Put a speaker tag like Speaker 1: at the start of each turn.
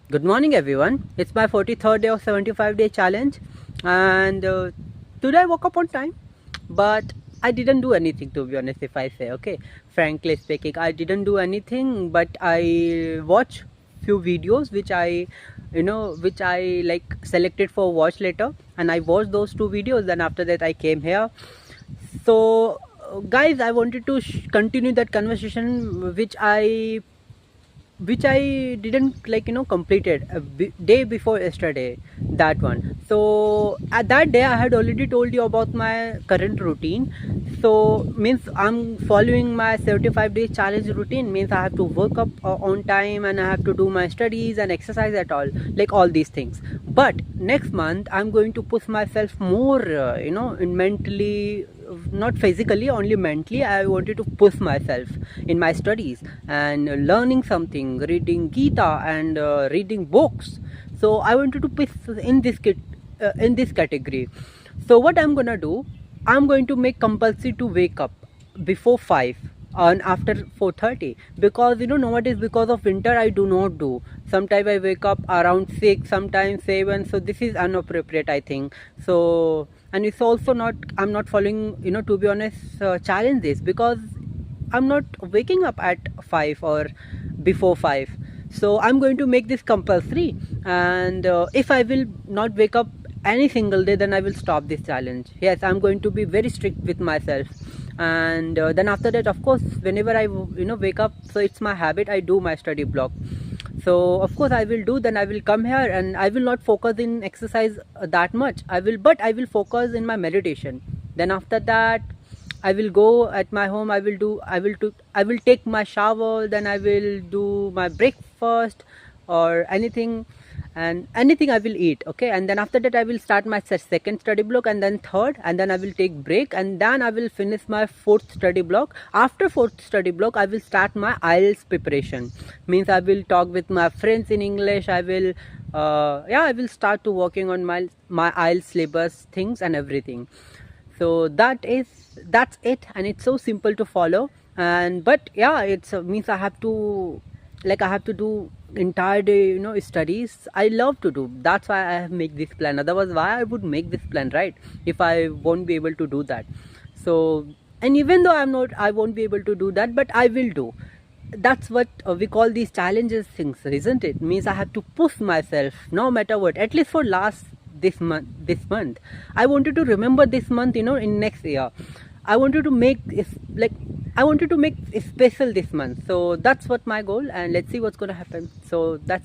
Speaker 1: Good morning, everyone. It's my 43rd day of 75-day challenge, and today I woke up on time, but I didn't do anything, to be honest. If I say, okay, frankly speaking, I didn't do anything, but I watched few videos which I like selected for watch later, and I watched those two videos. Then after that, I came here. So, guys, I wanted to continue that conversation which I didn't completed day before yesterday, that one. So at that day I had already told you about my current routine. So means I'm following my 75-day challenge routine, means I have to wake up on time, and I have to do my studies and exercise at all, like all these things. But next month I'm going to push myself more, in mentally, not physically, only mentally. I wanted to push myself in my studies and learning something, reading Gita and reading books. So I wanted to push in this category. So what I'm gonna do, I'm going to make compulsory to wake up before 5 and after 4:30, because nowadays, because of winter, I do not do. Sometimes I wake up around 6, sometimes 7. So this is inappropriate, I think. So, and it's also not, I'm not following, to be honest, challenges, because I'm not waking up at 5 or before 5. So I'm going to make this compulsory, and if I will not wake up any single day, then I will stop this challenge. Yes, I'm going to be very strict with myself. And then after that, of course, whenever I wake up, so it's my habit, I do my study block. So of course I will do. Then I will come here and I will not focus in exercise that much. I will focus in my meditation. Then after that, I will go at my home. I will take my shower. Then I will do my breakfast or anything, and anything I will eat. Okay, and then after that I will start my second study block, and then third, and then I will take break, and then I will finish my fourth study block. After fourth study block, I will start my IELTS preparation. Means I will talk with my friends in English. I will start to working on my IELTS syllabus things and everything. So that's it, and it's so simple to follow. And but yeah, it's means I have to do entire day, studies. I love to do. That's why I have make this plan. Otherwise, why I would make this plan, right? If I won't be able to do that. So, and even though I won't be able to do that, but I will do. That's what we call these challenges things, isn't it? Means I have to push myself no matter what, at least for last this month. I wanted to remember this month, in next year. I wanted to make it like I wanted to make it special this month. So that's what my goal, and let's see what's going to happen. So that's